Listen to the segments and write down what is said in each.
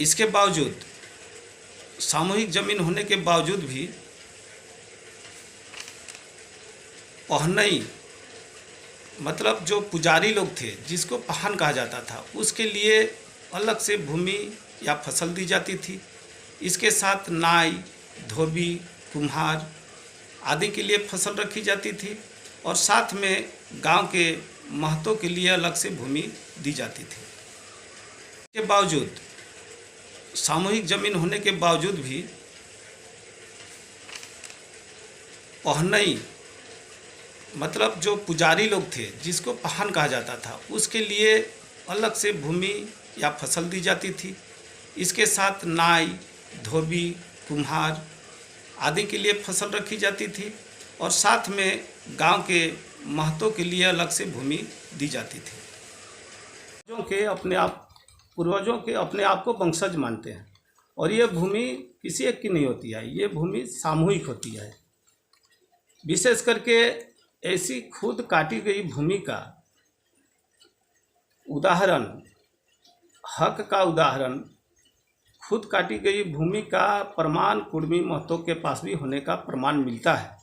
इसके बावजूद सामूहिक जमीन होने के बावजूद भी पहनई मतलब जो पुजारी लोग थे जिसको पहन कहा जाता था उसके लिए अलग से भूमि या फसल दी जाती थी। इसके साथ नाई, धोबी, कुम्हार आदि के लिए फसल रखी जाती थी और साथ में गांव के महतों के लिए अलग से भूमि दी जाती थी। इसके बावजूद सामूहिक जमीन होने के बावजूद भी पहनई मतलब जो पुजारी लोग थे जिसको पहन कहा जाता था उसके लिए अलग से भूमि या फसल दी जाती थी। इसके साथ नाई, धोबी, कुम्हार आदि के लिए फसल रखी जाती थी और साथ में गांव के महतों के लिए अलग से भूमि दी जाती थी। पूर्वजों के अपने आप को वंशज मानते हैं और ये भूमि किसी एक की नहीं होती है, ये भूमि सामूहिक होती है। विशेष करके ऐसी खुद काटी गई भूमि का उदाहरण, हक का उदाहरण, खुद काटी गई भूमि का प्रमाण कुर्मी महतों के पास भी होने का प्रमाण मिलता है।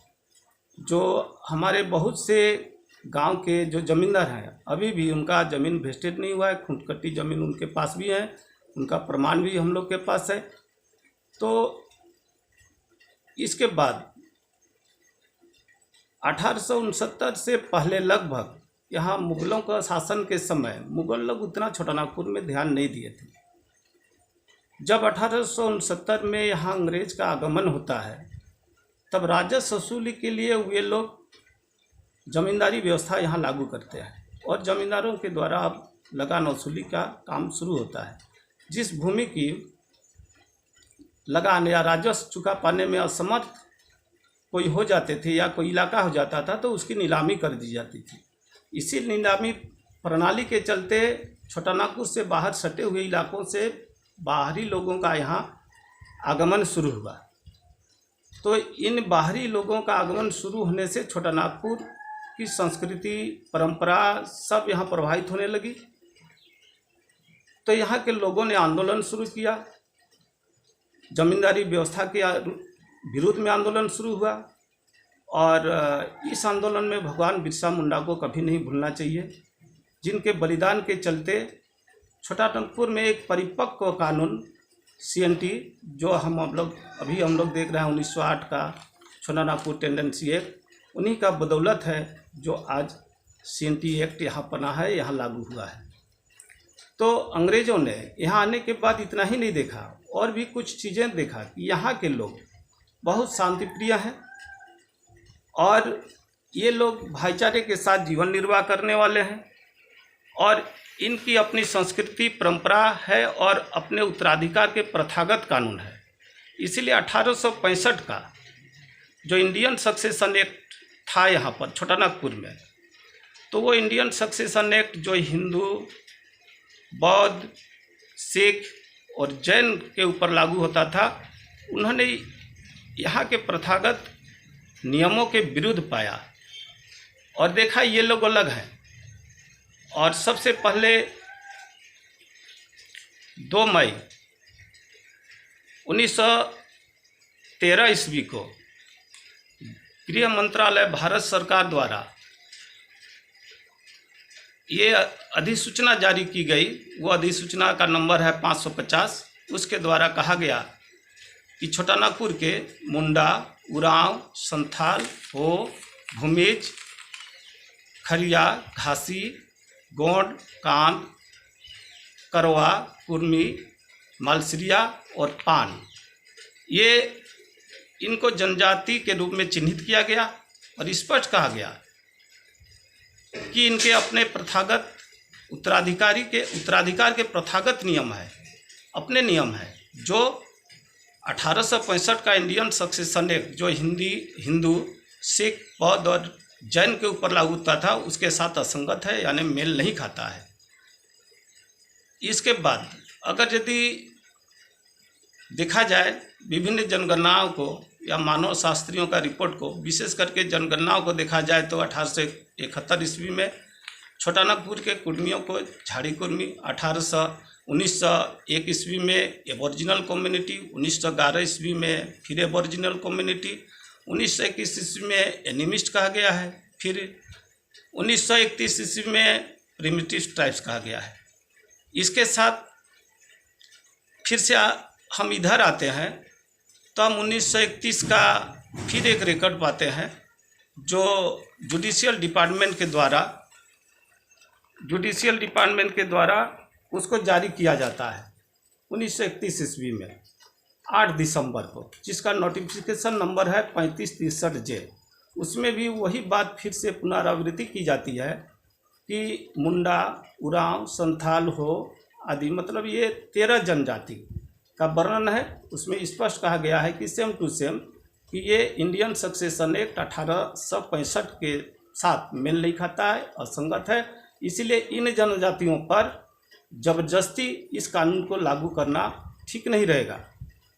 जो हमारे बहुत से गांव के जो ज़मींदार हैं अभी भी उनका ज़मीन वेस्टेड नहीं हुआ है, खुद कटी ज़मीन उनके पास भी है, उनका प्रमाण भी हम लोग के पास है। तो इसके बाद 1869 से पहले लगभग यहाँ मुगलों का शासन के समय मुगल लोग उतना छोटानागपुर में ध्यान नहीं दिए थे। जब 1869 में यहाँ अंग्रेज का आगमन होता है तब राजस्व वसूली के लिए वे लोग जमींदारी व्यवस्था यहाँ लागू करते हैं और जमींदारों के द्वारा अब लगान वसूली का काम शुरू होता है। जिस भूमि की लगान या राजस्व चुका पाने में असमर्थ कोई हो जाते थे या कोई इलाका हो जाता था तो उसकी नीलामी कर दी जाती थी। इसी नीलामी प्रणाली के चलते छोटानागपुर से बाहर सटे हुए इलाकों से बाहरी लोगों का यहाँ आगमन शुरू हुआ। तो इन बाहरी लोगों का आगमन शुरू होने से छोटानागपुर की संस्कृति, परंपरा सब यहाँ प्रभावित होने लगी। तो यहाँ के लोगों ने आंदोलन शुरू किया, जमींदारी व्यवस्था के विरोध में आंदोलन शुरू हुआ और इस आंदोलन में भगवान बिरसा मुंडा को कभी नहीं भूलना चाहिए, जिनके बलिदान के चलते छोटानागपुर में एक परिपक्व कानून CNT जो हम लोग देख रहे हैं 1908 का छोटानागपुर टेंडेंसी एक्ट, उन्हीं का बदौलत है जो आज CNT एक्ट यहाँ बना है, यहाँ लागू हुआ है। तो अंग्रेज़ों ने यहाँ आने के बाद इतना ही नहीं देखा और भी कुछ चीज़ें देखा कि यहाँ के लोग बहुत शांतिप्रिय हैं और ये लोग भाईचारे के साथ जीवन निर्वाह करने वाले हैं और इनकी अपनी संस्कृति, परंपरा है और अपने उत्तराधिकार के प्रथागत कानून है। इसीलिए 1865 का जो इंडियन सक्सेशन एक्ट था यहाँ पर छोटानागपुर में, तो वो इंडियन सक्सेशन एक्ट जो हिंदू, बौद्ध, सिख और जैन के ऊपर लागू होता था, उन्होंने यहाँ के प्रथागत नियमों के विरुद्ध पाया और देखा ये लोग अलग हैं। और सबसे पहले 2 मई 1913 ईस्वी को गृह मंत्रालय भारत सरकार द्वारा ये अधिसूचना जारी की गई। वो अधिसूचना का नंबर है 550। उसके द्वारा कहा गया कि छोटानागपुर के मुंडा, उरांव, संथाल, हो, भूमिज, खरिया, घासी, गोंड, कांड, करवा, कुर्मी, मालसरिया और पान, ये इनको जनजाति के रूप में चिन्हित किया गया और स्पष्ट कहा गया कि इनके अपने प्रथागत उत्तराधिकार के प्रथागत नियम है, अपने नियम है। जो 1865 का इंडियन सक्सेशन एक्ट जो हिंदू, सिख, बौद्ध और जैन के ऊपर लागू होता था उसके साथ असंगत है, यानी मेल नहीं खाता है। इसके बाद अगर यदि देखा जाए विभिन्न जनगणनाओं को या मानव शास्त्रियों का रिपोर्ट को, विशेष करके जनगणनाओं को देखा जाए तो 1871 ईस्वी में छोटानागपुर के कुर्मियों को झाड़ी कुर्मी, 1901 ईस्वी में एबोरिजिनल कम्युनिटी, 1911 ईस्वी में फिर एबोरिजिनल कम्युनिटी, 1921 ईस्वी में एनिमिस्ट कहा गया है, फिर 1931 ईस्वी में प्रिमिटिव ट्राइब्स कहा गया है। इसके साथ फिर से हम इधर आते हैं तो हम 1931 का फिर एक रिकॉर्ड पाते हैं जो जुडिशियल डिपार्टमेंट के द्वारा उसको जारी किया जाता है 1931 ईस्वी में 8 दिसंबर को, जिसका नोटिफिकेशन नंबर है 3563J। उसमें भी वही बात फिर से पुनरावृत्ति की जाती है कि मुंडा, उरांव, संथाल हो आदि, मतलब ये 13 जनजाति का वर्णन है। उसमें स्पष्ट कहा गया है कि सेम टू सेम कि ये इंडियन सक्सेशन एक्ट 1865 के साथ मेल नहीं खाता है, असंगत है। इसीलिए इन जनजातियों पर जबरदस्ती इस कानून को लागू करना ठीक नहीं रहेगा।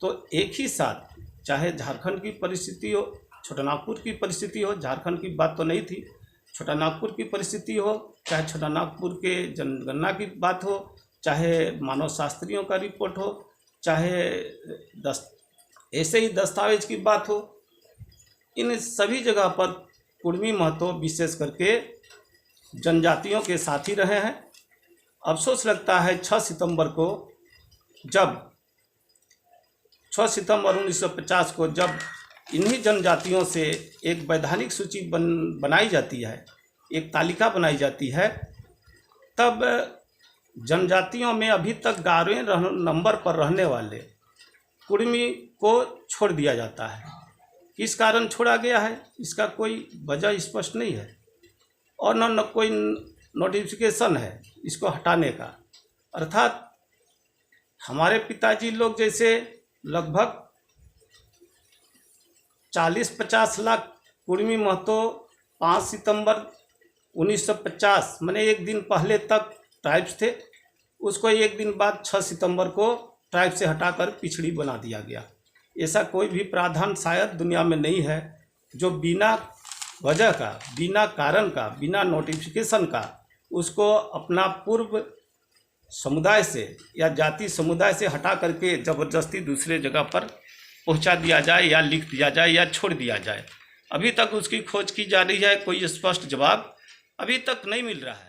तो एक ही साथ चाहे झारखंड की परिस्थिति हो, छोटानागपुर की परिस्थिति हो, झारखंड की बात तो नहीं थी, छोटानागपुर की परिस्थिति हो, चाहे छोटानागपुर के जनगणना की बात हो, चाहे मानव शास्त्रियों का रिपोर्ट हो, चाहे ऐसे ही दस्तावेज की बात हो, इन सभी जगह पर कुर्मी महतो विशेष करके जनजातियों के साथ ही रहे हैं। अफसोस लगता है 6 सितंबर 1950 को जब इन्हीं जनजातियों से एक वैधानिक सूची बनाई जाती है, एक तालिका बनाई जाती है, तब जनजातियों में अभी तक 11वें नंबर पर रहने वाले कुर्मी को छोड़ दिया जाता है। किस कारण छोड़ा गया है इसका कोई वजह स्पष्ट नहीं है और न कोई नोटिफिकेशन है इसको हटाने का। अर्थात हमारे पिताजी लोग जैसे लगभग 40-50 लाख कुर्मी महतो 5 सितंबर 1950 माने एक दिन पहले तक ट्राइब्स थे, उसको एक दिन बाद 6 सितंबर को ट्राइब से हटाकर पिछड़ी बना दिया गया। ऐसा कोई भी प्रावधान शायद दुनिया में नहीं है जो बिना वजह का, बिना कारण का, बिना नोटिफिकेशन का उसको अपना पूर्व समुदाय से या जाति समुदाय से हटा करके ज़बरदस्ती दूसरे जगह पर पहुंचा दिया जाए या लिख दिया जाए या छोड़ दिया जाए। अभी तक उसकी खोज की जा रही है, कोई स्पष्ट जवाब अभी तक नहीं मिल रहा है।